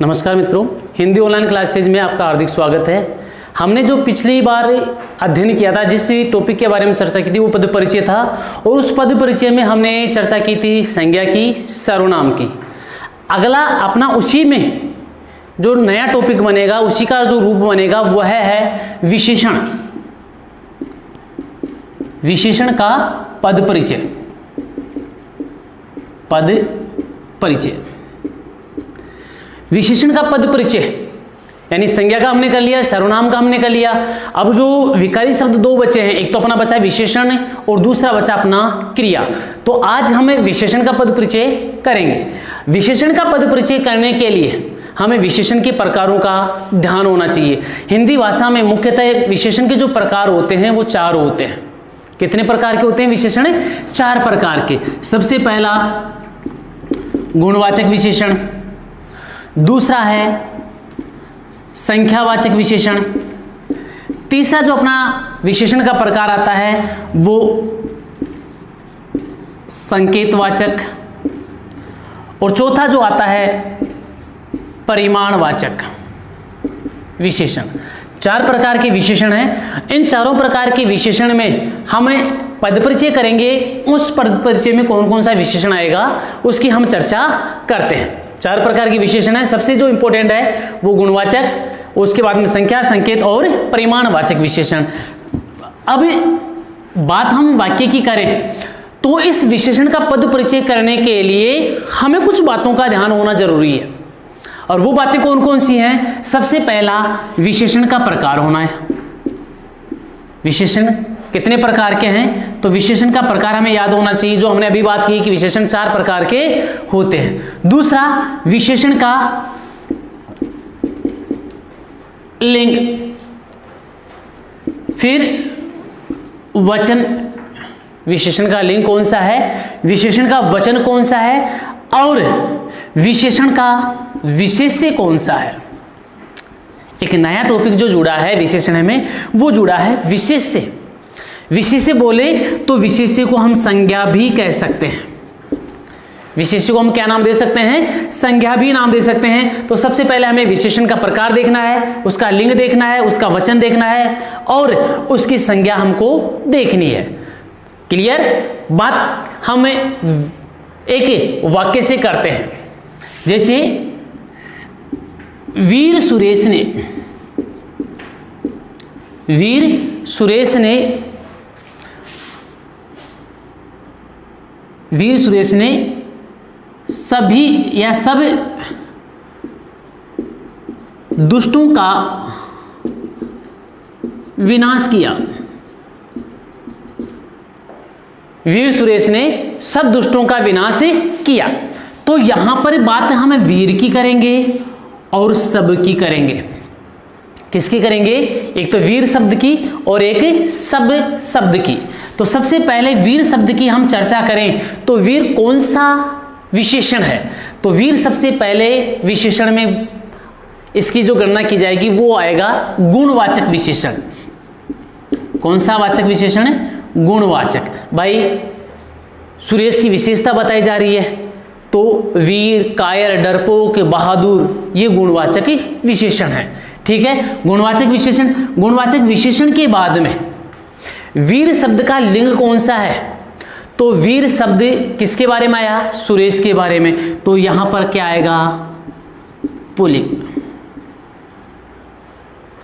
नमस्कार मित्रों, Hindi online classes में आपका हार्दिक स्वागत है। हमने जो पिछली बार अध्ययन किया था, जिस टॉपिक के बारे में चर्चा की थी, वो पद परिचय था। और उस पद परिचय में हमने चर्चा की थी संज्ञा की, सर्वनाम की। अगला अपना उसी में जो नया टॉपिक बनेगा, उसी का जो रूप बनेगा वह है विशेषण। विशेषण का पद परिचय। पद परिचय, विशेषण का पद परिचय, यानी संज्ञा का हमने कर लिया, सर्वनाम का हमने कर लिया। अब जो विकारी शब्द दो बचे हैं, एक तो अपना बचा है विशेषण और दूसरा बचा अपना क्रिया। तो आज हम विशेषण का पद परिचय करेंगे। विशेषण का पद परिचय करने के लिए हमें विशेषण के प्रकारों का ध्यान होना चाहिए। हिंदी भाषा में मुख्यतः विशेषण के जो प्रकार होते हैं वो चार होते हैं। कितने प्रकार के होते हैं विशेषण? चार प्रकार के। सबसे पहला गुणवाचक विशेषण, दूसरा है संख्यावाचक विशेषण, तीसरा जो अपना विशेषण का प्रकार आता है वो संकेतवाचक, और चौथा जो आता है परिमाणवाचक विशेषण। चार प्रकार के विशेषण हैं। इन चारों प्रकार के विशेषण में हमें पद परिचय करेंगे। उस पद परिचय में कौन कौन सा विशेषण आएगा उसकी हम चर्चा करते हैं। चार प्रकार के विशेषण है। सबसे जो इंपॉर्टेंट है वो गुणवाचक, उसके बाद में संख्या, संकेत और परिमाणवाचक विशेषण। अब बात हम वाक्य की करें तो इस विशेषण का पद परिचय करने के लिए हमें कुछ बातों का ध्यान होना जरूरी है। और वो बातें कौन कौन सी हैं? सबसे पहला विशेषण का प्रकार होना है। विशेषण कितने प्रकार के हैं? तो विशेषण का प्रकार हमें याद होना चाहिए, जो हमने अभी बात की कि विशेषण चार प्रकार के होते हैं। दूसरा, विशेषण का लिंग, फिर वचन। विशेषण का लिंग कौन सा है, विशेषण का वचन कौन सा है, और विशेषण का विशेष्य कौन सा है। एक नया टॉपिक जो जुड़ा है विशेषण में वो जुड़ा है विशेष्य। विशेष्य बोले तो विशेष्य को हम संज्ञा भी कह सकते हैं। विशेष्य को हम क्या नाम दे सकते हैं? संज्ञा भी नाम दे सकते हैं। तो सबसे पहले हमें विशेषण का प्रकार देखना है, उसका लिंग देखना है, उसका वचन देखना है और उसकी संज्ञा हमको देखनी है। क्लियर बात? हम एक वाक्य से करते हैं। जैसे वीर सुरेश ने सभी या सब दुष्टों का विनाश किया। वीर सुरेश ने सब दुष्टों का विनाश किया। तो यहां पर बात हम वीर की करेंगे और सब की करेंगे। किसकी करेंगे? एक तो वीर शब्द की और एक सब शब्द की। तो सबसे पहले वीर शब्द की हम चर्चा करें तो वीर कौन सा विशेषण है? तो वीर सबसे पहले विशेषण में इसकी जो गणना की जाएगी वो आएगा गुणवाचक विशेषण। कौन सा वाचक विशेषण है? गुणवाचक। भाई सुरेश की विशेषता बताई जा रही है तो वीर, कायर, डरपोक, बहादुर, ये गुणवाचक विशेषण है। ठीक है, गुणवाचक विशेषण। गुणवाचक विशेषण के बाद में वीर शब्द का लिंग कौन सा है? तो वीर शब्द किसके बारे में आया? सुरेश के बारे में। तो यहां पर क्या आएगा? पुल्लिंग।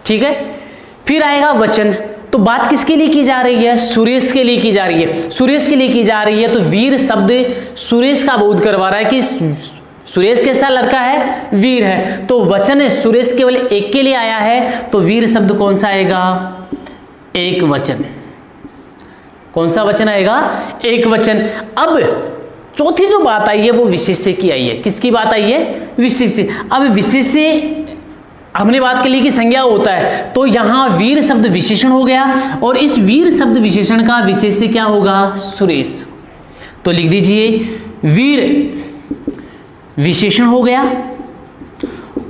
ठीक है, फिर आएगा वचन। तो बात किसके लिए की जा रही है? सुरेश के लिए की जा रही है। सुरेश के लिए की जा रही है तो वीर शब्द सुरेश का बोध करवा रहा है कि सुरेश कैसा लड़का है? वीर है। तो वचन सुरेश केवल एक के लिए आया है तो वीर शब्द कौन सा आएगा? एक वचन। कौन सा वचन आएगा? एक वचन। अब चौथी जो बात आई है वो विशेष्य की आई है। किसकी बात आई है? विशेष्य। अब विशेष्य हमने बात के लिए कि संज्ञा होता है तो यहां वीर शब्द विशेषण हो गया और इस वीर शब्द विशेषण का विशेष्य क्या होगा? सुरेश। तो लिख दीजिए वीर विशेषण हो गया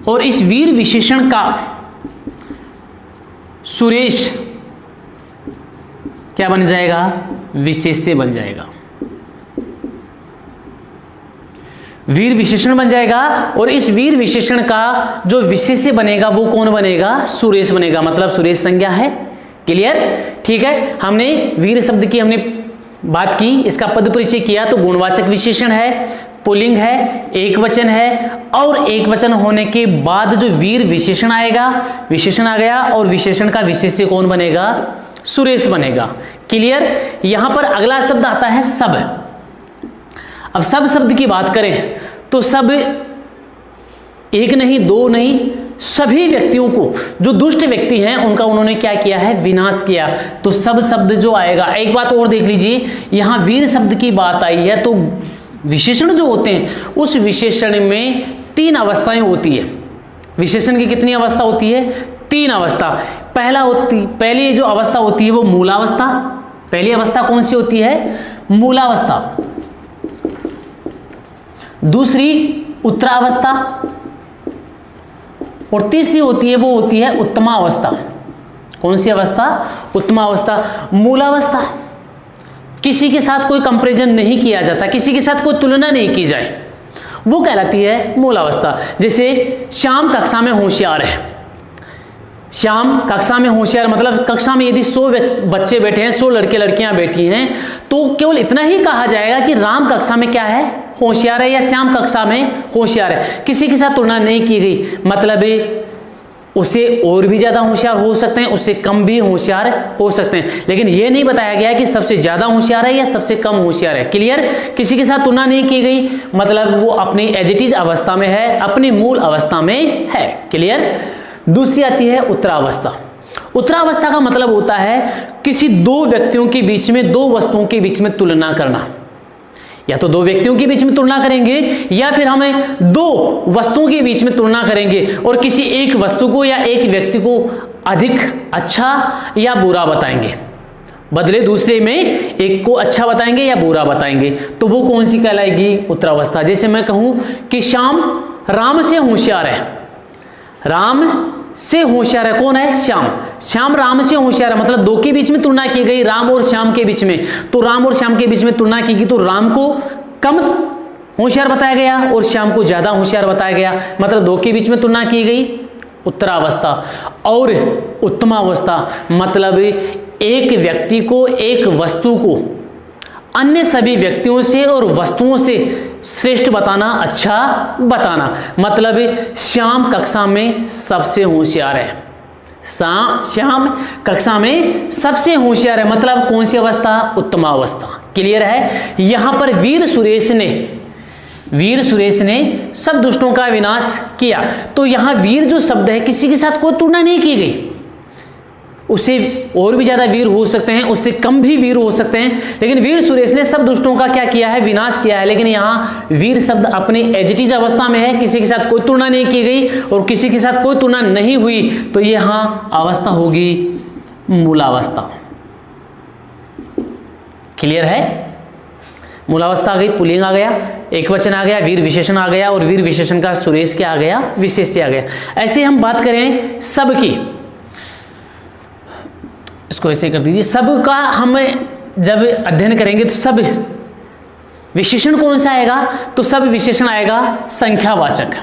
और इस वीर विशेषण का सुरेश क्या बन जाएगा? विशेष्य बन जाएगा। वीर विशेषण बन जाएगा, और इस वीर विशेषण का जो विशेष्य बनेगा वो कौन बनेगा? सुरेश बनेगा, मतलब सुरेश संज्ञा है। क्लियर? ठीक है, हमने वीर शब्द की हमने बात की, इसका पद परिचय किया, तो गुणवाचक विशेषण है, पुल्लिंग है, एक वचन है, और एक वचन होने के बाद जो वीर विशेषण आएगा, विशेषण आ गया, और विशेषण का विशेष्य कौन बनेगा? सुरेश बनेगा। क्लियर? यहां पर अगला शब्द आता है सब। अब सब शब्द की बात करें तो सब एक नहीं, दो नहीं, सभी व्यक्तियों को, जो दुष्ट व्यक्ति हैं उनका उन्होंने क्या किया है? विनाश किया। तो सब शब्द जो आएगा, एक बात और देख लीजिए, यहां वीर शब्द की बात आई है, तो विशेषण जो होते हैं उस विशेषण में 3 अवस्थाएं होती है। विशेषण की कितनी अवस्था होती है? 3 अवस्था। पहली जो अवस्था होती है वो मूलावस्था। पहली अवस्था कौन सी होती है? मूलावस्था। दूसरी उत्तरावस्था, और तीसरी होती है वो होती है उत्तमावस्था। कौन सी अवस्था? उत्तमावस्था। मूलावस्था, किसी के साथ कोई कंपैरिजन नहीं किया जाता, किसी के साथ कोई तुलना नहीं की जाए, वो कहलाती है मूलावस्था। जैसे श्याम कक्षा में होशियार है। श्याम कक्षा में होशियार मतलब कक्षा में यदि 100 बच्चे बैठे हैं, 100 लड़के लड़कियां बैठी हैं, तो केवल इतना ही कहा जाएगा कि राम कक्षा में क्या है? होशियार है, या श्याम कक्षा में होशियार है। किसी के साथ तुलना नहीं की गई, मतलब उससे और भी ज्यादा होशियार हो सकते हैं, उससे कम भी होशियार हो सकते हैं, लेकिन यह नहीं बताया गया कि सबसे ज्यादा होशियार है या सबसे कम होशियार है। क्लियर? किसी के साथ तुलना नहीं की गई, मतलब वो अपनी एज इट इज अवस्था में है, अपनी मूल अवस्था में है। क्लियर? दूसरी आती है उत्तरावस्था। उत्तरावस्था का मतलब होता है किसी 2 व्यक्तियों के बीच में, 2 वस्तुओं के बीच में तुलना करना। या तो 2 व्यक्तियों के बीच में तुलना करेंगे, या फिर हमें 2 वस्तुओं के बीच में तुलना करेंगे और किसी एक वस्तु को या एक व्यक्ति को अधिक अच्छा या बुरा बताएंगे, बदले दूसरे में एक को अच्छा बताएंगे या बुरा बताएंगे, तो वो कौन सी कहलाएगी? उत्तरावस्था। जैसे मैं कहूं कि श्याम राम से होशियार है। राम से होशियार है, कौन है? श्याम। श्याम राम से होशियार है, मतलब 2 के बीच में तुलना की गई, राम और श्याम के बीच में। तो राम और श्याम के बीच में तुलना की गई, तो राम को कम होशियार बताया गया और श्याम को ज्यादा होशियार बताया गया, मतलब 2 के बीच में तुलना की गई, उत्तरावस्था। और उत्तमावस्था मतलब एक व्यक्ति को, एक वस्तु को अन्य सभी व्यक्तियों से और वस्तुओं से श्रेष्ठ बताना, अच्छा बताना। मतलब श्याम कक्षा में सबसे होशियार है, श्याम कक्षा में सबसे होशियार है, मतलब कौन सी अवस्था? उत्तमावस्था। क्लियर है? यहां पर वीर सुरेश ने सब दुष्टों का विनाश किया। तो यहां वीर जो शब्द है, किसी के साथ कोई तुलना नहीं की गई, उससे और भी ज्यादा वीर हो सकते हैं, उससे कम भी वीर हो सकते हैं, लेकिन वीर सुरेश ने सब दुष्टों का क्या किया है? विनाश किया है। लेकिन यहाँ वीर शब्द अपनी एज इट इज अवस्था में है, किसी के साथ कोई तुलना नहीं की गई और किसी के साथ कोई तुलना नहीं हुई, तो यहाँ अवस्था होगी मूलावस्था। क्लियर है? मूलावस्था आ गई, पुल्लिंग आ गया, एक वचन आ गया, वीर विशेषण आ गया, और वीर विशेषण का सुरेश क्या आ गया? विशेष्य आ गया। ऐसे हम बात करें सब की, इसको ऐसे कर दीजिए। सब का हम जब अध्ययन करेंगे तो सब विशेषण कौन सा आएगा? तो सब विशेषण आएगा संख्यावाचक।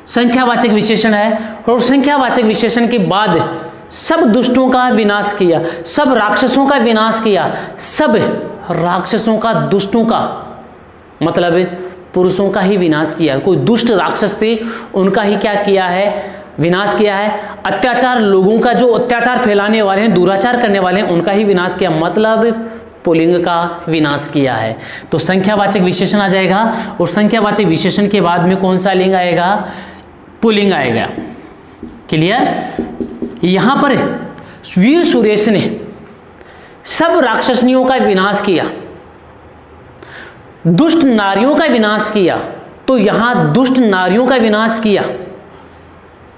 संख्यावाचक विशेषण है, और संख्यावाचक विशेषण के बाद सब दुष्टों का विनाश किया, सब राक्षसों का विनाश किया, सब राक्षसों का, दुष्टों का मतलब पुरुषों का ही विनाश किया। कोई दुष्ट राक्षस थे उनका ही क्या किया है? विनाश किया है। अत्याचार, लोगों का जो अत्याचार फैलाने वाले हैं, दुराचार करने वाले हैं, उनका ही विनाश किया, मतलब पुल्लिंग का विनाश किया है। तो संख्यावाचक विशेषण आ जाएगा, और संख्यावाचक विशेषण के बाद में कौन सा लिंग आएगा? पुल्लिंग आएगा। क्लियर? यहां पर वीर सुरेश ने सब राक्षसनियों का विनाश किया, दुष्ट नारियों का विनाश किया, तो यहां दुष्ट नारियों का विनाश किया,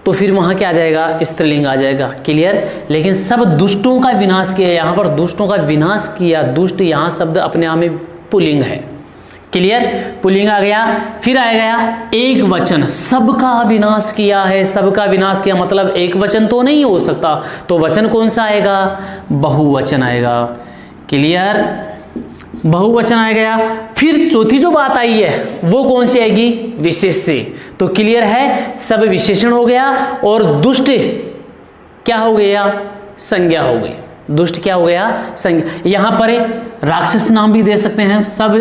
तो फिर वहां क्या आ जाएगा? स्त्रीलिंग आ जाएगा। क्लियर? लेकिन सब दुष्टों का विनाश किया, यहां पर दुष्टों का विनाश किया, दुष्ट यहां शब्द अपने आप में पुल्लिंग है। क्लियर? पुल्लिंग आ गया। फिर आ गया एक वचन, सबका विनाश किया है। सबका विनाश किया मतलब एक वचन तो नहीं हो सकता, तो वचन कौन सा आएगा? बहुवचन आएगा। क्लियर? बहुवचन आ गया। फिर चौथी जो बात आई है वो कौन सी आएगी? विशेष्य। तो क्लियर है, सब विशेषण हो गया और दुष्ट क्या हो गया? संज्ञा हो गई। दुष्ट क्या हो गया? संज्ञा। यहां पर राक्षस नाम भी दे सकते हैं, सब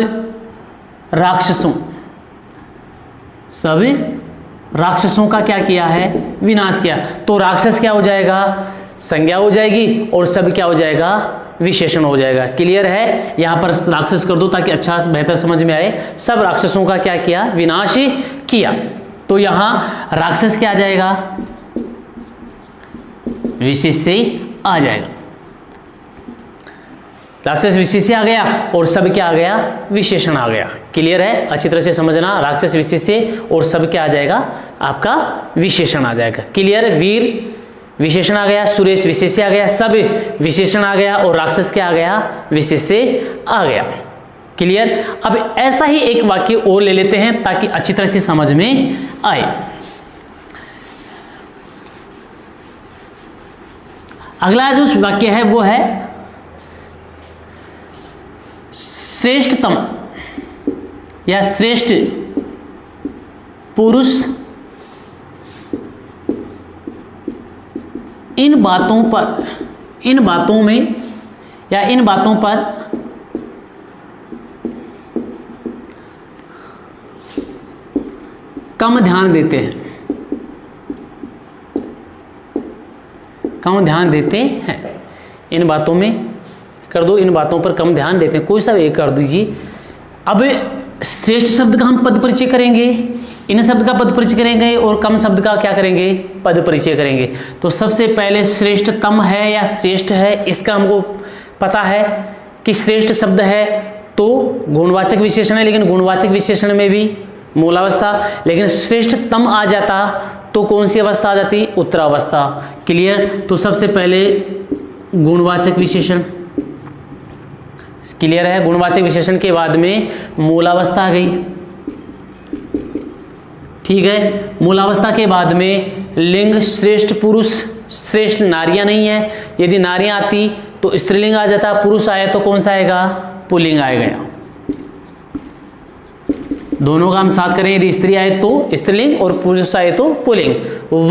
राक्षसों, सब राक्षसों का क्या किया है? विनाश किया। तो राक्षस क्या हो जाएगा? संज्ञा हो जाएगी और सब क्या हो जाएगा? विशेषण हो जाएगा। क्लियर है? यहां पर राक्षस कर दो ताकि अच्छा बेहतर समझ में आए। सब राक्षसों का क्या किया? विनाश किया। तो यहां राक्षस क्या आ जाएगा? विशेष्य आ जाएगा। राक्षस विशेष्य आ गया और सब क्या आ गया? विशेषण आ गया। क्लियर है? अच्छी तरह से समझना। राक्षस विशेष्य और सब क्या आ जाएगा? आपका विशेषण आ जाएगा। क्लियर? वीर विशेषण आ गया, सुरेश विशेष्य आ गया, सब विशेषण आ गया और राक्षस क्या आ गया? विशेष्य आ गया। क्लियर? अब ऐसा ही एक वाक्य और ले लेते हैं ताकि अच्छी तरह से समझ में आए। अगला जो वाक्य है वो है श्रेष्ठतम या श्रेष्ठ पुरुष इन बातों पर, इन बातों में या इन बातों पर कम ध्यान देते हैं, कम ध्यान देते हैं। इन बातों में कर दो, इन बातों पर कम ध्यान देते हैं, कोई सा एक कर दीजिए। अब श्रेष्ठ शब्द का हम पद परिचय करेंगे, इन शब्द का पद परिचय करेंगे और कम शब्द का क्या करेंगे? पद परिचय करेंगे। तो सबसे पहले श्रेष्ठतम है या श्रेष्ठ है, इसका हमको पता है कि श्रेष्ठ शब्द है तो गुणवाचक विशेषण है, लेकिन गुणवाचक विशेषण में भी मूलावस्था, लेकिन श्रेष्ठतम आ जाता तो कौन सी अवस्था आ जाती? उत्तरावस्था। क्लियर? तो सबसे पहले गुणवाचक विशेषण। क्लियर है? गुणवाचक विशेषण के बाद में मूलावस्था आ गई। ठीक है? मूलावस्था के बाद में लिंग श्रेष्ठ पुरुष, श्रेष्ठ नारियां नहीं है, यदि नारियां आती तो स्त्रीलिंग आ जाता, पुरुष आया तो कौन सा आएगा? पुल्लिंग आएगा। दोनों का हम साथ करें, यदि स्त्री आए तो स्त्रीलिंग और पुरुष आए तो पुल्लिंग।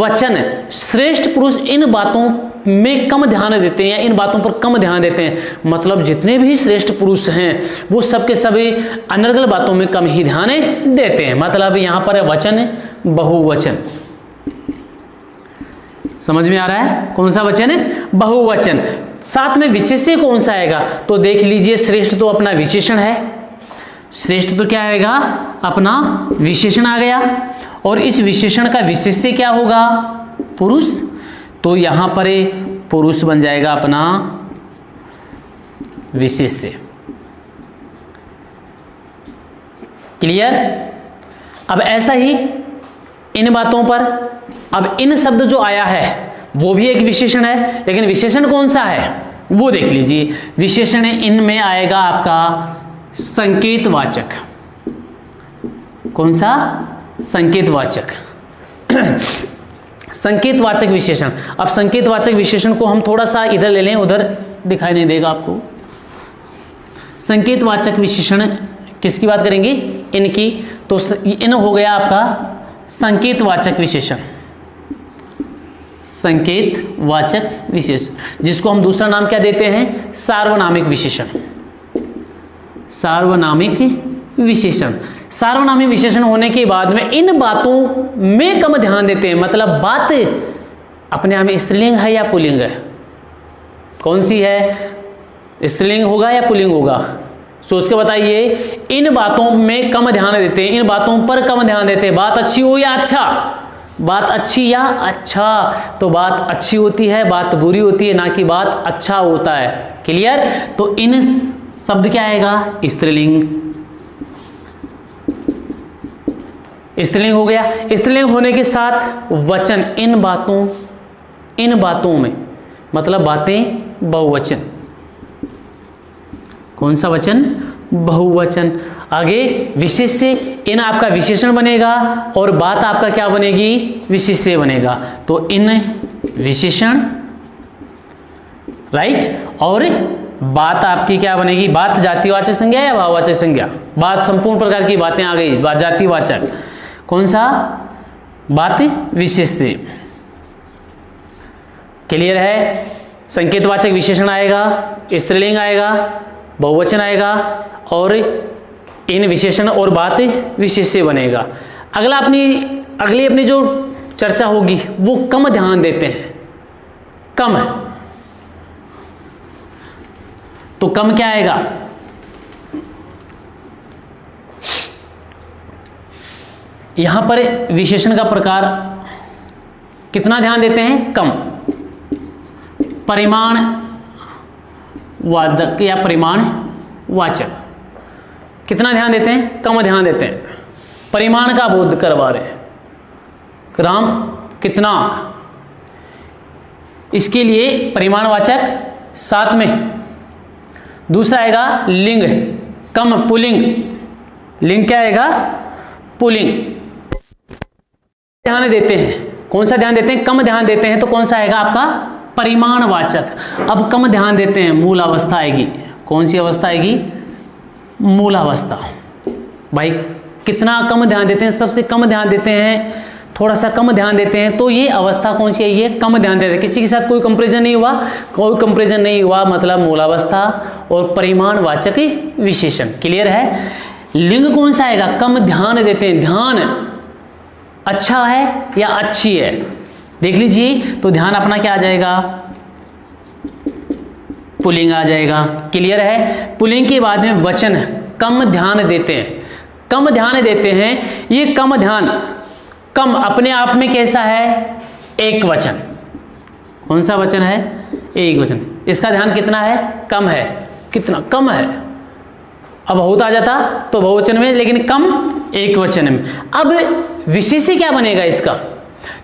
वचन श्रेष्ठ पुरुष इन बातों में कम ध्यान देते हैं या इन बातों पर कम ध्यान देते हैं, मतलब जितने भी श्रेष्ठ पुरुष हैं वो सबके सभी अनर्गल बातों में कम ही ध्यान देते हैं। मतलब यहां पर वचन बहुवचन। समझ में आ रहा है? कौन सा वचन है? बहुवचन। साथ में विशेष्य कौन सा आएगा? तो देख लीजिए, श्रेष्ठ तो अपना विशेषण है, श्रेष्ठ तो क्या आएगा? अपना विशेषण आ गया और इस विशेषण का विशेष्य क्या होगा? पुरुष। तो यहां पर पुरुष बन जाएगा अपना विशेष्य। क्लियर? अब ऐसा ही इन बातों पर, अब इन शब्द जो आया है वो भी एक विशेषण है, लेकिन विशेषण कौन सा है वो देख लीजिए। विशेषण इनमें आएगा आपका संकेतवाचक। कौन सा? संकेतवाचक। संकेतवाचक विशेषण। अब संकेतवाचक विशेषण को हम थोड़ा सा इधर ले लें, उधर दिखाई नहीं देगा आपको। संकेतवाचक विशेषण किसकी बात करेंगे? इनकी। तो इन हो गया आपका संकेतवाचक विशेषण, संकेतवाचक विशेषण, जिसको हम दूसरा नाम क्या देते हैं? सार्वनामिक विशेषण। सार्वनामिक विशेषण। सार्वनामिक विशेषण होने के बाद में इन बातों में कम ध्यान देते हैं, मतलब बात अपने आप में स्त्रीलिंग है या पुल्लिंग है? कौन सी है? स्त्रीलिंग होगा या पुल्लिंग होगा? सोच के बताइए। इन बातों में कम ध्यान देते हैं, इन बातों पर कम ध्यान देते हैं। बात अच्छी हो या अच्छा? बात अच्छी या अच्छा? तो बात अच्छी होती है, बात बुरी होती है, ना कि बात अच्छा होता है। क्लियर? तो इन शब्द क्या आएगा? स्त्रीलिंग। स्त्रीलिंग हो गया। स्त्रीलिंग होने के साथ वचन इन बातों में, मतलब बातें बहुवचन। कौन सा वचन? बहुवचन। आगे विशेष्य, इन आपका विशेषण बनेगा और बात आपका क्या बनेगी? विशेष्य बनेगा। तो इन विशेषण, राइट, और बात आपकी क्या बनेगी, बात जातिवाचक संज्ञा या भाववाचक संज्ञा, बात संपूर्ण प्रकार की बातें आ गई, बात जातिवाचक, कौन सा, बात विशेष्य। क्लियर है, संकेतवाचक विशेषण आएगा, स्त्रीलिंग आएगा, बहुवचन आएगा और इन विशेषण और बात विशेष्य बनेगा। अगली अपनी जो चर्चा होगी वो कम ध्यान देते हैं, कम है, तो कम क्या आएगा, यहां पर विशेषण का प्रकार कितना ध्यान देते हैं, कम। परिमाण वाचक या परिमाण वाचक कितना ध्यान देते हैं, कम ध्यान देते हैं। परिमाण का बोध करवा रहे हैं, ग्राम कितना, इसके लिए परिमाणवाचक साथ में। दूसरा आएगा लिंग, कम पुल्लिंग, लिंग क्या आएगा, पुल्लिंग। ध्यान देते हैं, कौन सा ध्यान देते हैं, कम ध्यान देते हैं, तो कौन सा आएगा आपका परिमाणवाचक। अब कम ध्यान देते हैं, मूल अवस्था आएगी, कौन सी अवस्था आएगी, मूल अवस्था। भाई कितना कम ध्यान देते हैं, सबसे कम ध्यान देते हैं, थोड़ा सा कम ध्यान देते हैं, तो ये अवस्था कौन सी है, ये कम ध्यान देते हैं। किसी के साथ कोई कंपैरिजन नहीं हुआ, कोई कंपैरिजन नहीं हुआ, मतलब मूलावस्था और परिमाणवाचक विशेषण। क्लियर है। लिंग कौन सा आएगा, कम ध्यान देते हैं, ध्यान अच्छा है या अच्छी है, देख लीजिए, तो ध्यान अपना क्या आ जाएगा, पुल्लिंग आ जाएगा। क्लियर है। पुल्लिंग के बाद में वचन, कम ध्यान देते हैं, कम ध्यान देते हैं। ये कम ध्यान, कम अपने आप में कैसा है, एक वचन। कौन सा वचन है, एक वचन। इसका ध्यान कितना है, कम है, कितना कम है। अब बहुत आ जाता तो बहुवचन में, लेकिन कम एक वचन में। अब विशेष्य क्या बनेगा इसका,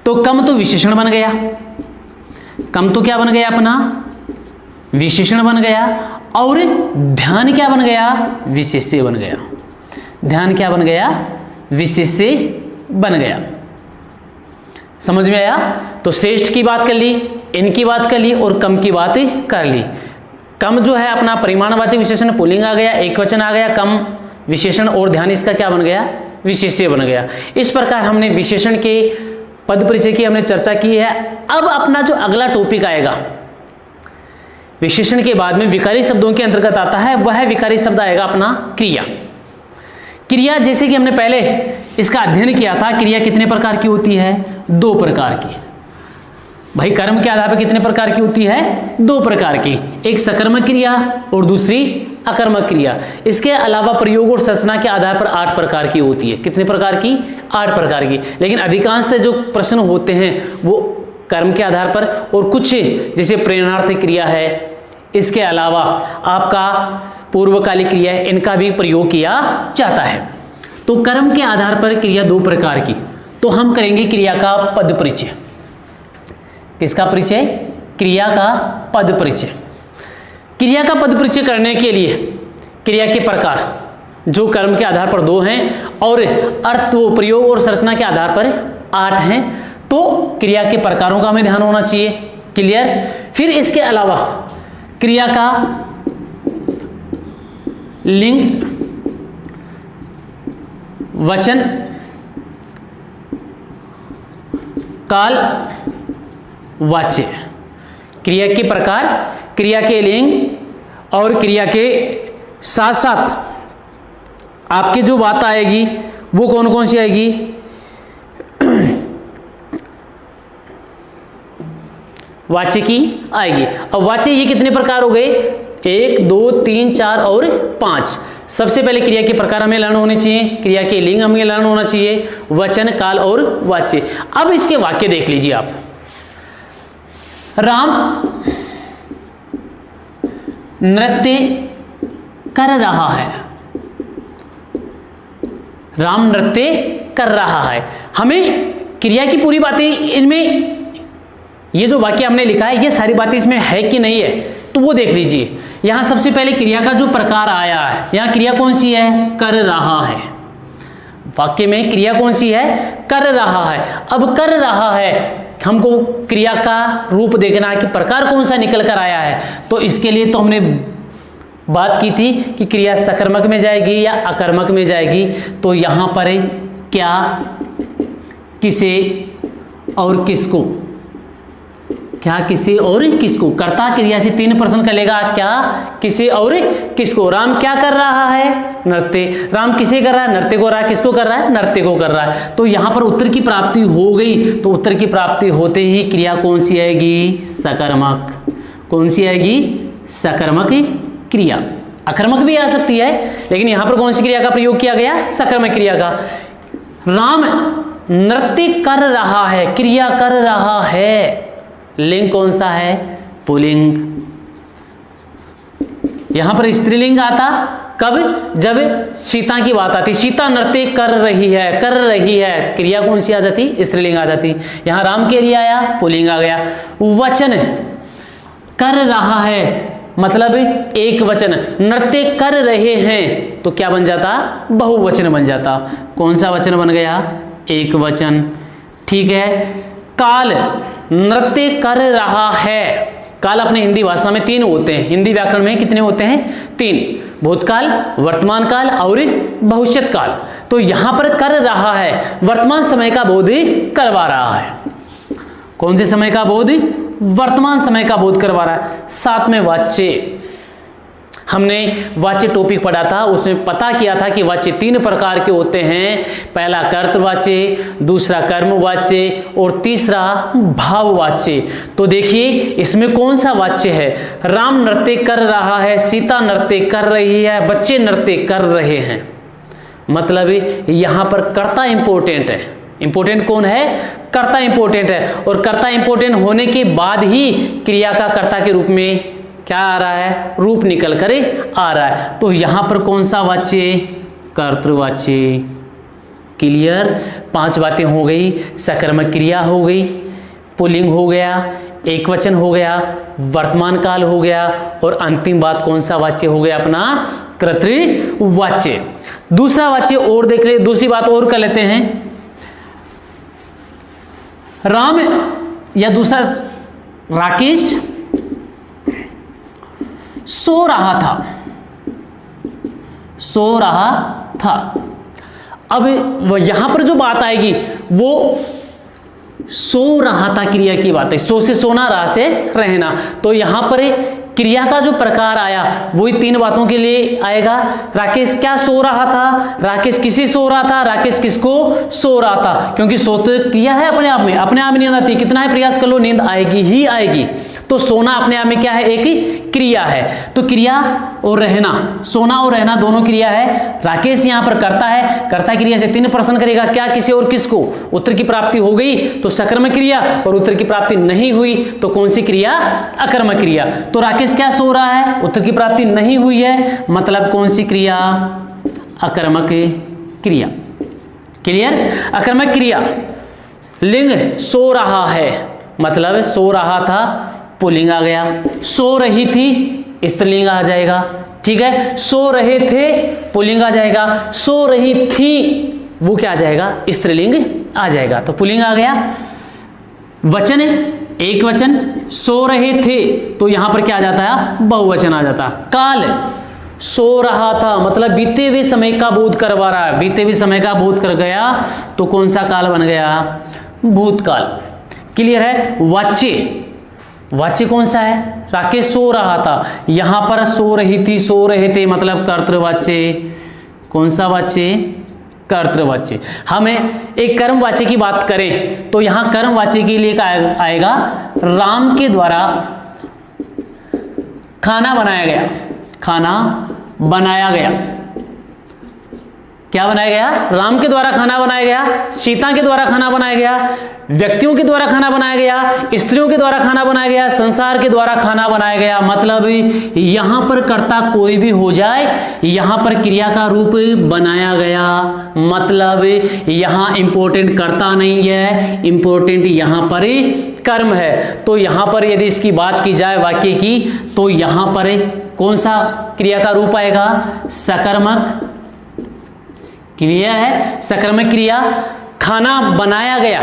तो कम तो विशेषण बन गया, कम तो क्या बन गया अपना, विशेषण बन गया, और ध्यान क्या बन गया, विशेष्य बन गया। ध्यान क्या बन गया, विशेष्य बन गया। समझ में आया। तो श्रेष्ठ की बात कर ली, इनकी बात कर ली और कम की बात कर ली। कम जो है अपना परिमाणवाचक विशेषण पुल्लिंग आ गया, एक वचन आ गया, कम विशेषण, और ध्यान इसका क्या बन गया, विशेष्य बन गया। इस प्रकार हमने विशेषण के पद परिचय की हमने चर्चा की है। अब अपना जो अगला टॉपिक आएगा, विशेषण के बाद में विकारी शब्दों के अंतर्गत आता है, वह विकारी शब्द आएगा अपना क्रिया। क्रिया जैसे कि हमने पहले इसका अध्ययन किया था, क्रिया कितने प्रकार की होती है, दो प्रकार की। भाई कर्म के आधार पर कितने प्रकार की होती है, दो प्रकार की, एक सकर्मक क्रिया और दूसरी अकर्मक क्रिया। इसके अलावा प्रयोग और संरचना के आधार पर 8 प्रकार की होती है। कितने प्रकार की, 8 प्रकार की। लेकिन अधिकांशतः जो प्रश्न होते हैं वो कर्म के आधार पर, और कुछ जैसे प्रेरणार्थ क्रिया है, इसके अलावा आपका पूर्वकालिक क्रिया है, इनका भी प्रयोग किया जाता है। तो कर्म के आधार पर क्रिया 2 प्रकार की। तो हम करेंगे क्रिया का पद परिचय। किसका परिचय, क्रिया का पद परिचय। क्रिया का पद परिचय करने के लिए क्रिया के प्रकार जो कर्म के आधार पर 2 हैं और अर्थ व प्रयोग और संरचना के आधार पर 8 हैं, तो क्रिया के प्रकारों का हमें ध्यान होना चाहिए। क्लियर। फिर इसके अलावा क्रिया का लिंग, वचन, काल, वाच्य। क्रिया के प्रकार, क्रिया के लिंग और क्रिया के साथ साथ आपकी जो बात आएगी वो कौन कौन सी आएगी, वाच्य की आएगी। अब वाच्य ये कितने प्रकार हो गए, 1 2 3 4 और 5। सबसे पहले क्रिया के प्रकार हमें लर्न होने चाहिए, क्रिया के लिंग हमें लर्न होना चाहिए, वचन, काल और वाच्य। अब इसके वाक्य देख लीजिए आप। राम नृत्य कर रहा है, राम नृत्य कर रहा है। हमें क्रिया की पूरी बातें इनमें, ये जो वाक्य हमने लिखा है ये सारी बातें इसमें है कि नहीं है, तो वो देख लीजिए। यहां सबसे पहले क्रिया का जो प्रकार आया है, यहां क्रिया कौन सी है, कर रहा है। वाक्य में क्रिया कौन सी है, कर रहा है। अब कर रहा है, हमको क्रिया का रूप देखना है कि प्रकार कौन सा निकल कर आया है। तो इसके लिए तो हमने बात की थी कि क्रिया सकर्मक में जाएगी या अकर्मक में जाएगी, तो यहां पर क्या, किसे और किसको, क्या किसे और किसको, कर्ता क्रिया से 3 प्रश्न करेगा, क्या किसे और किसको। राम क्या कर रहा है, नृत्य। राम किसे कर रहा है, नृत्य को रहा है। किसको कर रहा है, नृत्य को कर रहा है। तो यहां पर उत्तर की प्राप्ति हो गई, तो उत्तर की प्राप्ति होते ही क्रिया कौन सी आएगी, सकर्मक। कौन सी आएगी, सकर्मक क्रिया। अकर्मक भी आ सकती है, लेकिन यहां पर कौन सी क्रिया का प्रयोग किया गया, सकर्मक क्रिया का। राम नृत्य कर रहा है, क्रिया कर रहा है, लिंग कौन सा है, पुल्लिंग। यहां पर स्त्रीलिंग आता कब, जब सीता की बात आती, सीता नृत्य कर रही है, कर रही है, क्रिया कौन सी आ जाती, स्त्रीलिंग आ जाती। यहां राम के लिए आया, पुल्लिंग आ गया। वचन कर रहा है मतलब एक वचन, नृत्य कर रहे हैं तो क्या बन जाता, बहुवचन बन जाता। कौन सा वचन बन गया, एक वचन। ठीक है। काल नृत्य कर रहा है, काल अपने हिंदी भाषा में 3 होते हैं, हिंदी व्याकरण में कितने होते हैं, 3, भूतकाल, वर्तमान काल और भविष्यत काल। तो यहां पर कर रहा है, वर्तमान समय का बोध करवा रहा है। कौन से समय का बोध, वर्तमान समय का बोध करवा रहा है। साथ में वाच्य, हमने वाच्य टॉपिक पढ़ा था, उसमें पता किया था कि वाच्य 3 प्रकार के होते हैं। पहला कर्तवाच्य, दूसरा कर्मवाच्य और तीसरा भाववाच्य। तो देखिए इसमें कौन सा वाच्य है, राम नृत्य कर रहा है, सीता नृत्य कर रही है, बच्चे नृत्य कर रहे हैं। मतलब यहां पर कर्ता इंपॉर्टेंट है। इंपॉर्टेंट कौन है, कर्ता इंपॉर्टेंट है, और कर्ता इंपॉर्टेंट होने के बाद ही क्रिया का कर्ता के रूप में क्या आ रहा है, रूप निकल कर आ रहा है। तो यहां पर कौन सा वाच्य, कर्तृवाच्य। क्लियर, 5 बातें हो गई, सकर्मक क्रिया हो गई, पुल्लिंग हो गया, एक वचन हो गया, वर्तमान काल हो गया, और अंतिम बात कौन सा वाच्य हो गया अपना, कर्तृवाच्य। दूसरा वाच्य और देख ले, दूसरी बात और कर लेते हैं। राम या दूसरा राकेश सो रहा था, सो रहा था। अब यहां पर जो बात आएगी वो सो रहा था क्रिया की बात है, सो से सोना, रहा से रहना। तो यहां पर क्रिया का जो प्रकार आया वही 3 बातों के लिए आएगा। राकेश क्या सो रहा था, राकेश किसे सो रहा था, राकेश किसको सो रहा था। क्योंकि सो तो क्रिया है अपने आप में नींद आती है, कितना ही प्रयास कर लो नींद आएगी ही आएगी। तो सोना अपने आप में क्या है, एक क्रिया है। तो क्रिया और रहना, सोना और रहना दोनों क्रिया है। राकेश यहां पर करता है, कर्ता क्रिया से 3 प्रश्न करेगा, क्या किसे और किसको। उत्तर की प्राप्ति हो गई तो सकर्मक क्रिया, और उत्तर की प्राप्ति नहीं हुई तो कौन सी क्रिया, अकर्मक क्रिया। तो राकेश क्या सो रहा है, उत्तर की प्राप्ति नहीं हुई है, मतलब कौन सी क्रिया, अकर्मक क्रिया। क्लियर, अकर्मक क्रिया। लिंग सो रहा है, मतलब सो रहा था, पुल्लिंग आ गया। सो रही थी, स्त्रीलिंग आ जाएगा। ठीक है, सो रहे थे, पुल्लिंग आ जाएगा। सो रही थी, वो क्या आ जाएगा, स्त्रीलिंग आ जाएगा। तो पुल्लिंग आ गया। वचन, एक वचन, सो रहे थे, तो यहां पर क्या आ जाता है, बहुवचन आ जाता। काल सो रहा था, मतलब बीते हुए समय का बोध करवा रहा है, बीते हुए समय का बोध कर गया तो कौन सा काल बन गया, भूतकाल। क्लियर है। वाच्य, वाच्य कौन सा है, राकेश सो रहा था, यहां पर सो रही थी, सो रहे थे, मतलब कर्तृवाच्य। कौन सा वाच्य, कर्तृवाच्य। हमें एक कर्मवाच्य की बात करें तो यहां कर्मवाच्य के लिए क्या आएगा, राम के द्वारा खाना बनाया गया, खाना बनाया गया। क्या बनाया गया, राम के द्वारा खाना बनाया गया, सीता के द्वारा खाना बनाया गया, व्यक्तियों के द्वारा खाना बनाया गया, स्त्रियों के द्वारा खाना बनाया गया, संसार के द्वारा खाना बनाया गया। मतलब यहां पर कर्ता कोई भी हो जाए, यहां पर क्रिया का रूप बनाया गया। मतलब यहां इंपॉर्टेंट कर्ता नहीं है, इंपॉर्टेंट यहां पर कर्म है। तो यहां पर यदि इसकी बात की जाए वाक्य की, तो यहां पर कौन सा क्रिया का रूप आएगा, सकर्मक क्रिया है, सकर्मक क्रिया। खाना बनाया गया,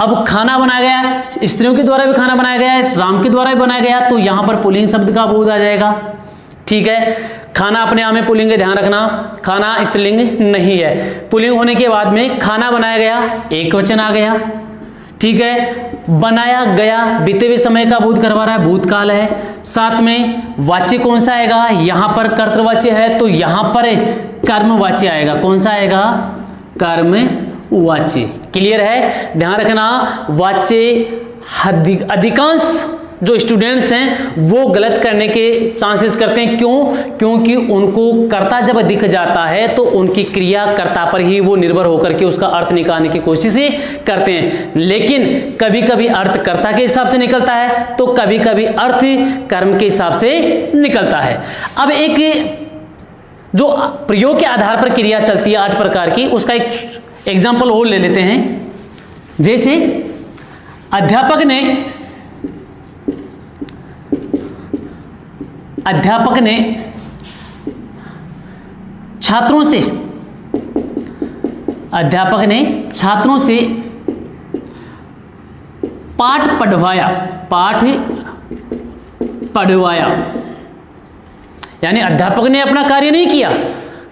अब खाना बनाया गया, स्त्रियों के द्वारा भी खाना बनाया गया है, राम के द्वारा भी बनाया गया, तो यहां पर पुल्लिंग शब्द का बोध आ जाएगा। ठीक है। खाना अपने आप में पुल्लिंग है, ध्यान रखना, खाना स्त्रीलिंग नहीं है। पुल्लिंग होने के बाद में खाना बनाया गया, एक वचन आ गया, ठीक है। बनाया गया बीते हुए समय का बोध करवा रहा है, भूतकाल है। साथ में वाच्य कौन सा आएगा, यहां पर कर्तृवाच्य है तो यहां पर कर्मवाच्य आएगा। कौन सा आएगा, कर्मवाच्य। क्लियर है, ध्यान रखना। वाच्य अधिकांश जो स्टूडेंट्स हैं वो गलत करने के चांसेस करते हैं। क्यों? क्योंकि उनको कर्ता जब दिख जाता है तो उनकी क्रिया कर्ता पर ही वो निर्भर होकर के उसका अर्थ निकालने की कोशिश करते हैं। लेकिन कभी कभी अर्थ कर्ता के हिसाब से निकलता है तो कभी कभी अर्थ कर्म के हिसाब से निकलता है। अब एक जो प्रयोग के आधार पर क्रिया चलती है 8 प्रकार की, उसका एक एग्जाम्पल और ले लेते हैं। जैसे अध्यापक ने छात्रों से पाठ पढ़वाया, यानी अध्यापक ने अपना कार्य नहीं किया,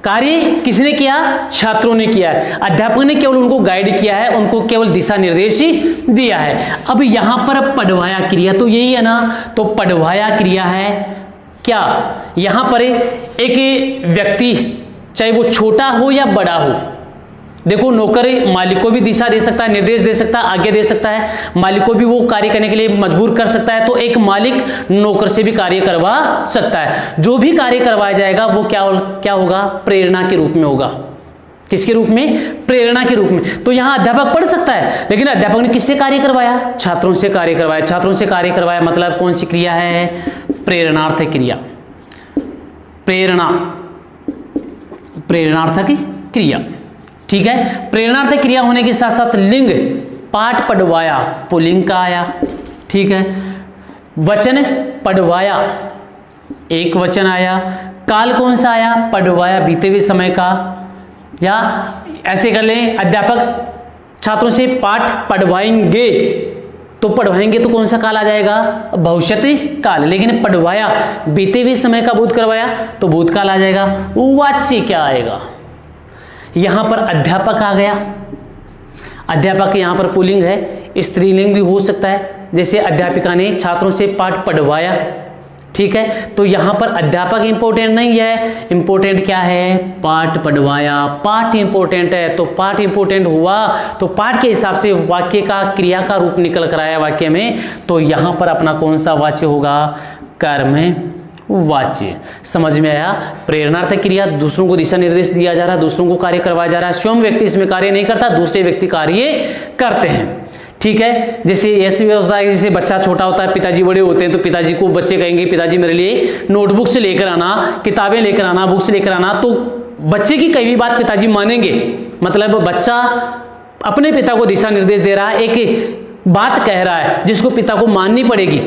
कार्य किसने किया, छात्रों ने किया है। अध्यापक ने केवल उनको गाइड किया है, उनको केवल दिशा निर्देश ही दिया है। अब यहां पर पढ़वाया क्रिया तो यही है ना, तो पढ़वाया क्रिया है क्या, यहां पर एक व्यक्ति चाहे वो छोटा हो या बड़ा हो, देखो नौकर मालिक को भी दिशा दे सकता है, निर्देश दे सकता है, आज्ञा दे सकता है, मालिक को भी वो कार्य करने के लिए मजबूर कर सकता है। तो एक मालिक नौकर से भी कार्य करवा सकता है। जो भी कार्य करवाया जाएगा वो क्या होगा, प्रेरणा के रूप में होगा। किसके रूप में, प्रेरणा के रूप में। तो यहां अध्यापक पढ़ सकता है, लेकिन अध्यापक ने किससे कार्य करवाया, छात्रों से कार्य करवाया। छात्रों से कार्य करवाया मतलब कौन सी क्रिया है, प्रेरणार्थक क्रिया, प्रेरणार्थक क्रिया, ठीक है। प्रेरणार्थक क्रिया होने के साथ साथ लिंग, पाठ पढ़वाया पुल्लिंग का आया, ठीक है। वचन पढ़वाया एक वचन आया। काल कौन सा आया, पढ़वाया बीते हुए समय का। या ऐसे कर लें, अध्यापक छात्रों से पाठ पढ़वाएंगे, तो पढ़वाएंगे तो कौन सा काल आ जाएगा, भविष्यति काल। लेकिन पढ़वाया बीते हुए समय का बोध करवाया तो भूतकाल आ जाएगा। वाच्य क्या आएगा, यहां पर अध्यापक आ गया। अध्यापक यहां पर पुल्लिंग है, स्त्रीलिंग भी हो सकता है। जैसे अध्यापिका ने छात्रों से पाठ पढ़वाया, ठीक है। तो यहां पर अध्यापक इंपॉर्टेंट नहीं है, इंपॉर्टेंट क्या है, पाठ पढ़वाया। पाठ इंपॉर्टेंट है तो पाठ इंपॉर्टेंट हुआ तो पाठ के हिसाब से वाक्य का क्रिया का रूप निकल कर आया वाक्य में, तो यहां पर अपना कौन सा वाच्य होगा, कर्म वाच्य। समझ में आया। प्रेरणार्थक क्रिया, दूसरों को दिशा निर्देश दिया जा रहा है, दूसरों को कार्य करवाया जा रहा है। स्वयं व्यक्ति इसमें कार्य नहीं करता, दूसरे व्यक्ति कार्य करते हैं, ठीक है। जैसे ऐसी व्यवस्था है, जैसे बच्चा छोटा होता है, पिताजी बड़े होते हैं, तो पिताजी को बच्चे कहेंगे पिताजी मेरे लिए नोटबुक से लेकर आना, किताबें लेकर आना, बुक से लेकर आना, तो बच्चे की कई भी बात पिताजी मानेंगे। मतलब बच्चा अपने पिता को दिशा निर्देश दे रहा है, एक बात कह रहा है जिसको पिता को माननी पड़ेगी।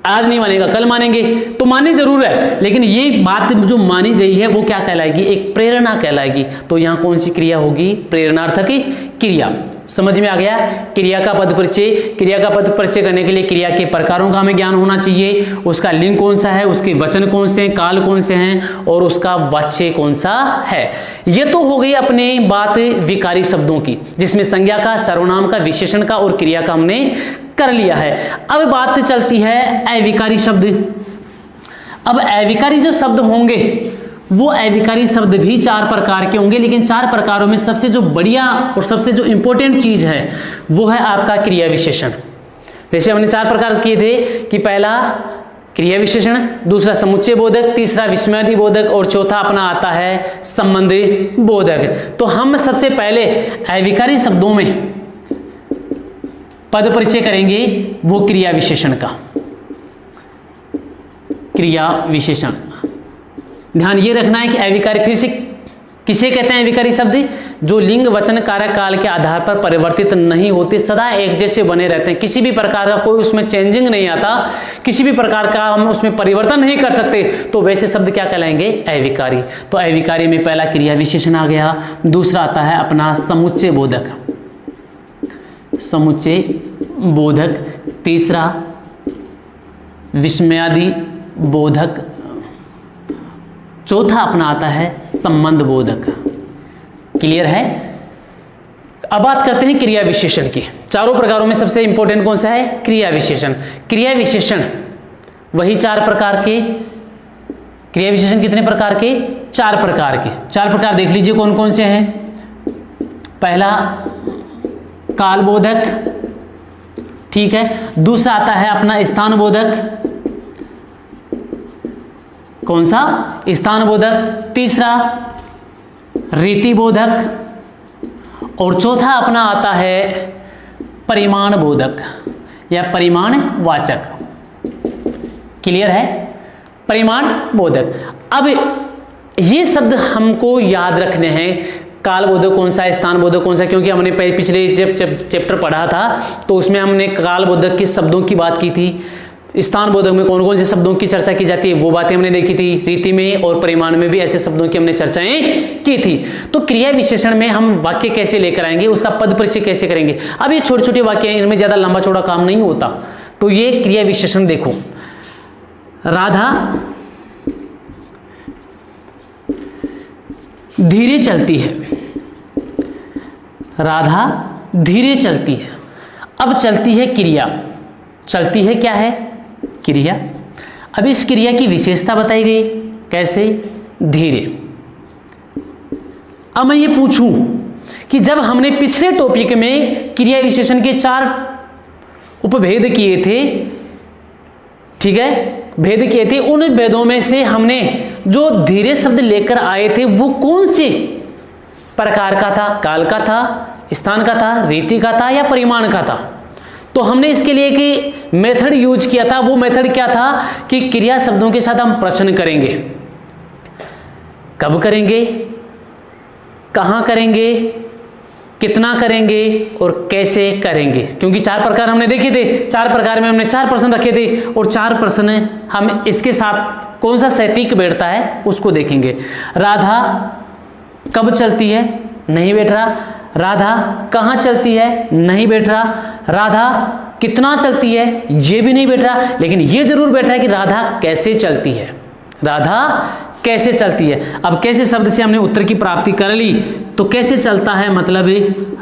आज नहीं मानेगा, कल मानेंगे, तो माननी जरूर है, लेकिन ये बात जो मानी गई है वो क्या कहलाएगी, एक प्रेरणा कहलाएगी। तो यहां कौन सी क्रिया होगी, प्रेरणार्थक क्रिया। समझ में आ गया। क्रिया का पद परिचय, क्रिया का पद परिचय करने के लिए क्रिया के प्रकारों का हमें ज्ञान होना चाहिए, उसका लिंग कौन सा है, उसके वचन कौन से हैं, काल कौन से हैं और उसका वाच्य कौन सा है। ये तो हो गई अपने बात विकारी शब्दों की, जिसमें संज्ञा का, सर्वनाम का, विशेषण का और क्रिया का हमने कर लिया है। अब बात चलती है अविकारी शब्द। अब अविकारी जो शब्द होंगे वो अविकारी शब्द भी 4 प्रकार के होंगे, लेकिन 4 प्रकारों में सबसे जो बढ़िया और सबसे जो इंपॉर्टेंट चीज है वो है आपका क्रिया विशेषण। जैसे हमने 4 प्रकार किए थे कि पहला क्रिया विशेषण, दूसरा समुच्चय बोधक, तीसरा विस्मयादि बोधक और चौथा अपना आता है संबंधी बोधक। तो हम सबसे पहले अविकारी शब्दों में पद परिचय करेंगे वो क्रिया विशेषण का। क्रिया विशेषण, ध्यान ये रखना है कि अविकारी, फिर से किसे कहते हैं अविकारी शब्द, जो लिंग वचन कारक काल के आधार पर परिवर्तित नहीं होते, सदा एक जैसे बने रहते हैं, किसी भी प्रकार का कोई उसमें चेंजिंग नहीं आता, किसी भी प्रकार का हम उसमें परिवर्तन नहीं कर सकते, तो वैसे शब्द क्या कहलाएंगे, अविकारी। तो अविकारी में पहला क्रिया विशेषण आ गया। दूसरा आता है अपना समुच्चय बोधक, समुच्चय बोधक। तीसरा विस्मयादि बोधक चौथा अपना आता है संबंध बोधक। क्लियर है? अब बात करते हैं क्रिया विशेषण की। चारों प्रकारों में सबसे इंपॉर्टेंट कौन सा है? क्रिया विशेषण। क्रिया विशेषण वही 4 प्रकार के। क्रिया विशेषण कितने प्रकार के? 4 प्रकार के। 4 प्रकार देख लीजिए कौन कौन से हैं। पहला कालबोधक, ठीक है। दूसरा आता है अपना स्थान बोधक। कौन सा? स्थान बोधक। तीसरा रीति बोधक, और चौथा अपना आता है परिमाण बोधक या परिमाण वाचक। क्लियर है? परिमाण बोधक। अब ये शब्द हमको याद रखने हैं। काल बोधक कौन सा, स्थान बोधक कौन सा, क्योंकि हमने पिछले जब चैप्टर पढ़ा था तो उसमें हमने काल बोधक के शब्दों की बात की थी। स्थान बोधक में कौन कौन से शब्दों की चर्चा की जाती है वो बातें हमने देखी थी। रीति में और परिमाण में भी ऐसे शब्दों की हमने चर्चाएं की थी। तो क्रिया विशेषण में हम वाक्य कैसे लेकर आएंगे, उसका पद परिचय कैसे करेंगे। अब ये छोटे छोटे वाक्य हैं, इनमें ज्यादा लंबा चौड़ा काम नहीं होता। तो ये क्रिया विशेषण देखो। राधा धीरे चलती है। राधा धीरे चलती है। अब चलती है क्रिया। चलती है क्या है? क्रिया। अब इस क्रिया की विशेषता बताई गई। कैसे? धीरे। अब मैं ये पूछूं कि जब हमने पिछले टॉपिक में क्रिया विशेषण के 4 उपभेद किए थे, ठीक है, भेद किए थे, उन भेदों में से हमने जो धीरे शब्द लेकर आए थे वो कौन से प्रकार का था? काल का था, स्थान का था, रीति का था या परिमाण का था? तो हमने इसके लिए एक मेथड यूज किया था। वो मेथड क्या था कि क्रिया शब्दों के साथ हम प्रश्न करेंगे। कब करेंगे, कहां करेंगे, कितना करेंगे और कैसे करेंगे। क्योंकि 4 प्रकार हमने देखे थे। 4 प्रकार में हमने 4 प्रश्न रखे थे और 4 प्रश्न हम इसके साथ कौन सा सटीक बैठता है उसको देखेंगे। राधा कब चलती है? नहीं बैठ रहा। राधा कहां चलती है? नहीं बैठ रहा। राधा कितना चलती है? ये भी नहीं बैठ रहा। लेकिन ये जरूर बैठ रहा है कि राधा कैसे चलती है। राधा कैसे चलती है। अब कैसे शब्द से हमने उत्तर की प्राप्ति कर ली। तो कैसे चलता है मतलब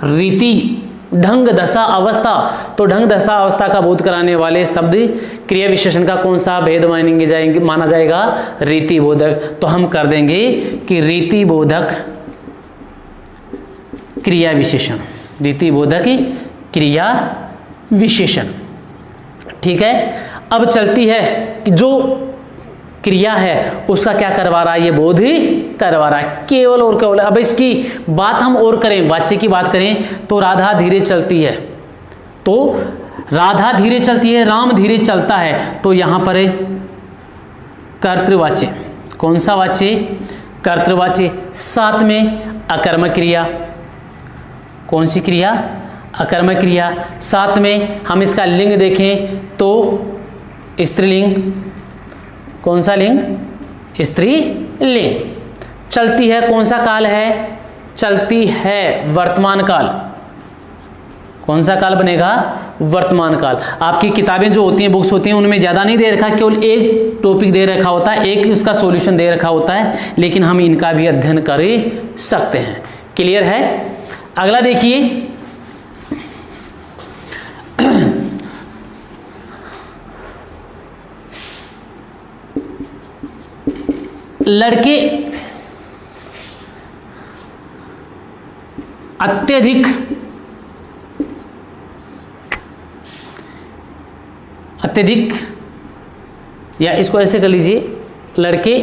रीति, ढंग, दशा, अवस्था। तो ढंग, दशा, अवस्था का बोध कराने वाले शब्द क्रिया विशेषण का कौन सा भेद माना जाएगा? रीति बोधक। तो हम कर देंगे कि रीति बोधक क्रिया विशेषण। रीति बोधक क्रिया विशेषण, ठीक है। अब चलती है कि जो क्रिया है उसका क्या करवा रहा है? ये बोध ही करवा रहा है, केवल और केवल। अब इसकी बात हम और करें, वाच्य की बात करें तो राधा धीरे चलती है। तो राधा धीरे चलती है, राम धीरे चलता है। तो यहां पर कर्तृवाच्य। कौन सा वाच्य? कर्तृवाच्य। साथ में अकर्मक क्रिया। कौन सी क्रिया? अकर्मक क्रिया। साथ में हम इसका लिंग देखें तो स्त्रीलिंग। कौन सा लिंग? स्त्रीलिंग। चलती है, कौन सा काल है? चलती है वर्तमान काल। कौन सा काल बनेगा? वर्तमान काल। आपकी किताबें जो होती हैं, बुक्स होती हैं, उनमें ज्यादा नहीं दे रखा, केवल एक टॉपिक दे रखा होता है, एक उसका सॉल्यूशन दे रखा होता है, लेकिन हम इनका भी अध्ययन कर सकते हैं। क्लियर है? अगला देखिए, लड़के अत्यधिक या इसको ऐसे कर लीजिए, लड़के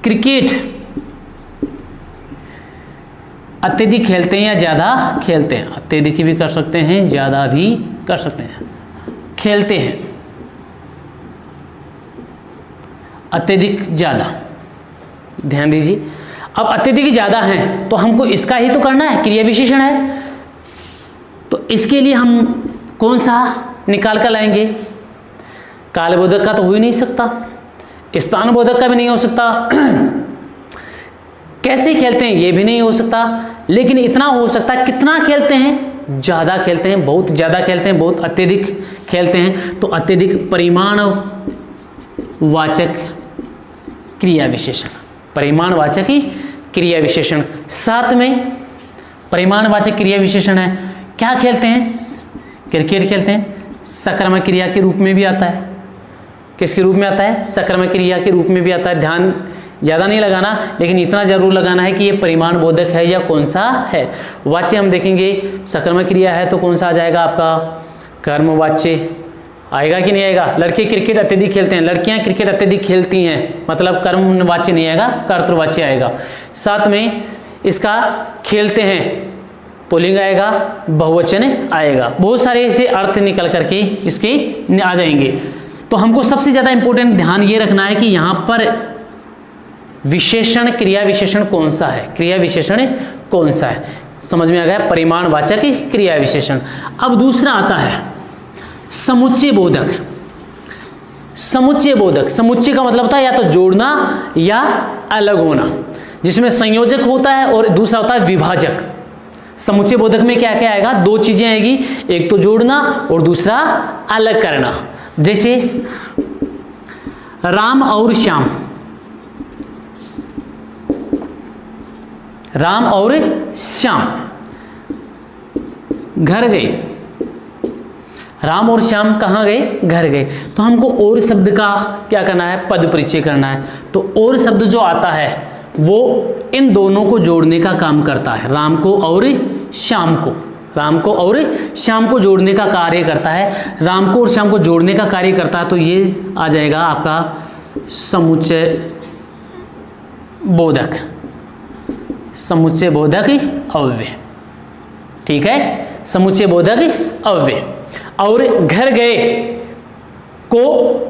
क्रिकेट अत्यधिक खेलते हैं या ज्यादा खेलते हैं। अत्यधिक भी कर सकते हैं, ज्यादा भी कर सकते हैं। खेलते हैं, अत्यधिक ज्यादा, ध्यान दीजिए। अब अत्यधिक ज्यादा है तो हमको इसका ही तो करना है, क्रिया विशेषण है। तो इसके लिए हम कौन सा निकाल कर लाएंगे? कालबोधक का तो हो ही नहीं सकता, स्थान बोधक का भी नहीं हो सकता, कैसे खेलते हैं ये भी नहीं हो सकता। लेकिन इतना हो सकता है, कितना खेलते हैं? ज्यादा खेलते हैं, बहुत ज्यादा खेलते हैं, बहुत अत्यधिक खेलते हैं। तो अत्यधिक परिमाण वाचक क्रिया विशेषण, परिमाणवाचक क्रिया विशेषण। साथ में परिमाणवाचक क्रिया विशेषण है, क्या खेलते हैं, क्रिकेट खेलते हैं, सकर्मक क्रिया के रूप में भी आता है। किसके रूप में आता है, सकर्मक क्रिया के रूप में भी आता है। ध्यान ज़्यादा नहीं लगाना, लेकिन इतना जरूर लगाना है कि ये परिमाण बोधक है या कौन सा है। वाच्य हम देखेंगे, सकर्मक क्रिया है तो कौन सा आ जाएगा आपका, कर्मवाच्य आएगा कि नहीं आएगा। लड़के क्रिकेट अत्यधिक खेलते हैं, लड़कियां क्रिकेट अत्यधिक खेलती हैं, मतलब कर्मवाच्य नहीं आएगा, कर्तृवाच्य आएगा। साथ में इसका खेलते हैं पुल्लिंग आएगा, बहुवचन आएगा। बहुत सारे ऐसे अर्थ निकल करके इसके आ जाएंगे। तो हमको सबसे ज्यादा इंपॉर्टेंट ध्यान ये रखना है कि यहां पर विशेषण, क्रिया विशेषण कौन सा है, क्रिया विशेषण कौन सा है, समझ में आ गया, परिमाणवाचक क्रिया विशेषण। अब दूसरा आता है समुच्चय बोधक। समुच्चय बोधक, समुच्चय का मतलब होता है या तो जोड़ना या अलग होना, जिसमें संयोजक होता है और दूसरा होता है विभाजक। समुच्चय बोधक में क्या क्या आएगा, दो चीजें आएगी, एक तो जोड़ना और दूसरा अलग करना। जैसे राम और श्याम, राम और श्याम घर गए, राम और श्याम कहाँ गए, घर गए। तो हमको और शब्द का क्या करना है, पद परिचय करना है। तो और शब्द जो आता है वो इन दोनों को जोड़ने का काम करता है, राम को और श्याम को, राम को और श्याम को जोड़ने का कार्य करता है, राम को और श्याम को जोड़ने का कार्य करता है। तो ये आ जाएगा आपका समुच्चय बोधक, समुच्चय बोधक अव्यय। ठीक है, समुच्चय बोधक अव्यय। और घर गए को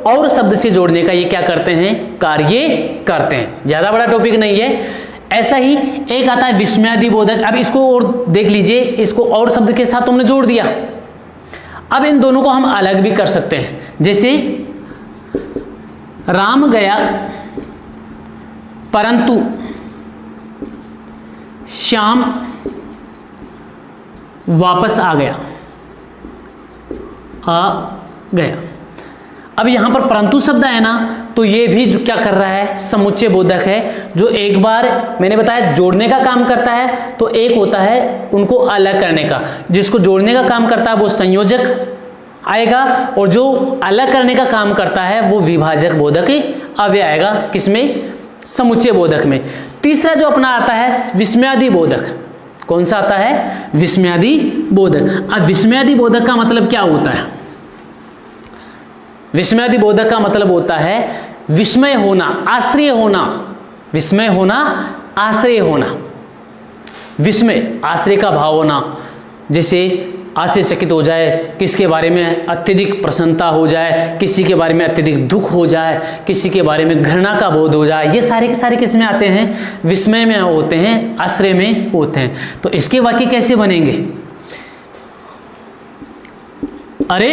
और शब्द से जोड़ने का ये क्या करते हैं, कार्य करते हैं। ज्यादा बड़ा टॉपिक नहीं है। ऐसा ही एक आता है विस्मयादि बोधक। अब इसको और देख लीजिए, इसको और शब्द के साथ तुमने जोड़ दिया। अब इन दोनों को हम अलग भी कर सकते हैं। जैसे राम गया परंतु श्याम वापस आ गया, आ गया। अब यहां पर परंतु शब्द है ना, तो ये भी जो क्या कर रहा है, समुच्चय बोधक है, जो एक बार मैंने बताया जोड़ने का काम करता है, तो एक होता है उनको अलग करने का। जिसको जोड़ने का काम करता है वो संयोजक आएगा, और जो अलग करने का काम करता है वो विभाजक बोधक अव्यय आएगा। किसमें, समुच्चय बोधक में। तीसरा जो अपना आता है विस्मयादि बोधक। कौन सा आता है, विस्मयादि बोधक। अब विस्मयादि बोधक का मतलब क्या होता है, विस्मयादि बोधक का मतलब होता है विस्मय होना, आश्चर्य होना, विस्मय होना, आश्चर्य होना। विस्मय आश्चर्य का भाव होना, जैसे आश्चर्यचकित हो जाए, किसके बारे में अत्यधिक प्रसन्नता हो जाए, किसी के बारे में अत्यधिक दुख हो जाए, किसी के बारे में घृणा का बोध हो जाए। ये सारे के सारे किस में आते हैं, विस्मय में होते हैं, आश्चर्य में होते हैं। तो इसके वाक्य कैसे बनेंगे, अरे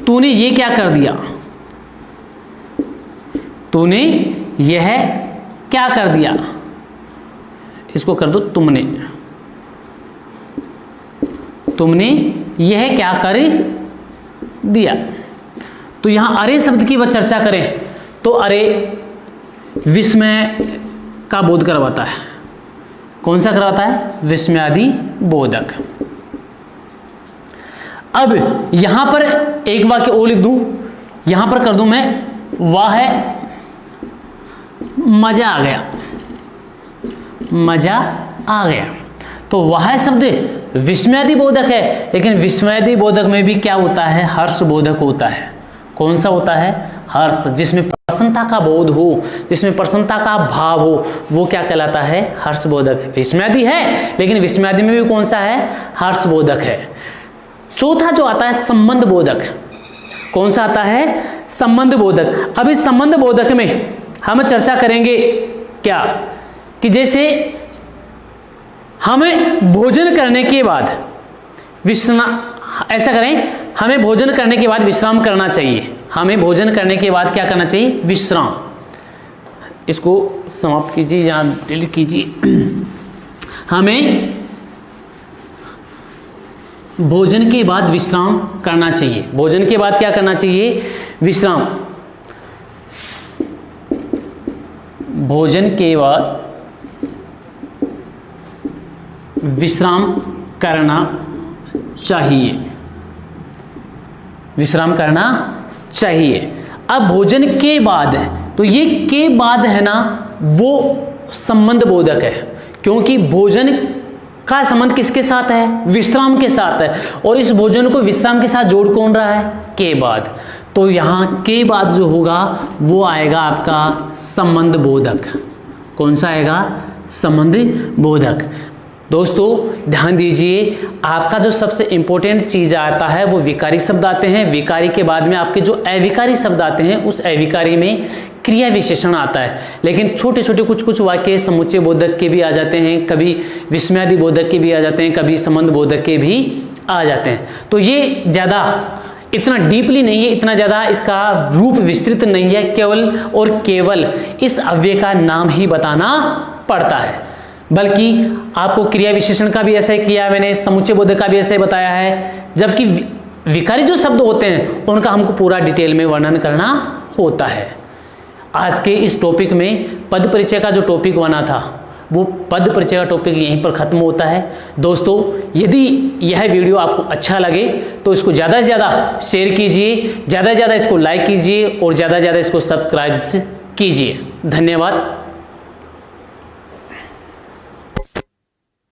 तूने ये क्या कर दिया, तूने यह क्या कर दिया, इसको कर दो तुमने, तुमने यह क्या कर दिया। तो यहां अरे शब्द की वह चर्चा करें तो अरे विस्मय का बोध करवाता है। कौन सा करवाता है, विस्मयादि बोधक। अब यहां पर एक वाक्य और लिख दूं, यहां पर कर दूं मैं, वाह मजा आ गया, मजा आ गया। तो वह शब्द विस्मयादि बोधक है, लेकिन विस्मयादि बोधक में भी क्या होता है, हर्ष बोधक होता है। कौन सा होता है, हर्ष, जिसमें प्रसन्नता का बोध हो, जिसमें प्रसन्नता का भाव हो, वो क्या कहलाता है, हर्ष बोधक। विस्मयादि है, लेकिन विस्मयादि में भी कौन सा है, हर्ष बोधक है। चौथा जो आता है संबंध बोधक। कौन सा आता है, संबंध बोधक। अब इस संबंध बोधक में हम चर्चा करेंगे क्या, कि जैसे हमें भोजन करने के बाद विश्राम, ऐसा करें, हमें भोजन करने के बाद विश्राम करना चाहिए, हमें भोजन करने के बाद क्या करना चाहिए, विश्राम। इसको समाप्त कीजिए या डिलीट कीजिए। हमें भोजन के बाद विश्राम करना चाहिए, भोजन के बाद क्या करना चाहिए, विश्राम। भोजन के बाद विश्राम करना चाहिए, विश्राम करना चाहिए। अब भोजन के बाद है, तो ये के बाद है ना, वो संबंध बोधक है, क्योंकि भोजन का संबंध किसके साथ है? विश्राम के साथ है, और इस भोजन को विश्राम के साथ जोड़ कौन रहा है? के बाद। तो यहां के बाद जो होगा वो आएगा आपका संबंध बोधक। कौन सा आएगा? संबंध बोधक। दोस्तों ध्यान दीजिए, आपका जो सबसे इंपॉर्टेंट चीज आता है वो विकारी शब्द आते हैं। विकारी के बाद में आपके जो अविकारी शब्द आते हैं, उस अविकारी में क्रिया विशेषण आता है। लेकिन छोटे छोटे कुछ कुछ वाक्य समुच्चय बोधक के भी आ जाते हैं, कभी विस्मयादि बोधक के भी आ जाते हैं, कभी संबंध बोधक के भी आ जाते हैं। तो ये ज्यादा इतना डीपली नहीं है, इतना ज्यादा इसका रूप विस्तृत नहीं है, केवल और केवल इस अव्यय का नाम ही बताना पड़ता है। बल्कि आपको क्रिया विशेषण का भी ऐसा ही किया है मैंने, समुच्चय बोधक का भी ऐसे बताया है, जबकि विकारी जो शब्द होते हैं उनका हमको पूरा डिटेल में वर्णन करना होता है। आज के इस टॉपिक में पद परिचय का जो टॉपिक बना था, वो पद परिचय का टॉपिक यहीं पर खत्म होता है। दोस्तों यदि यह वीडियो आपको अच्छा लगे तो इसको ज़्यादा से ज़्यादा शेयर कीजिए, ज़्यादा से ज़्यादा इसको लाइक कीजिए और ज़्यादा से ज़्यादा इसको सब्सक्राइब कीजिए। धन्यवाद।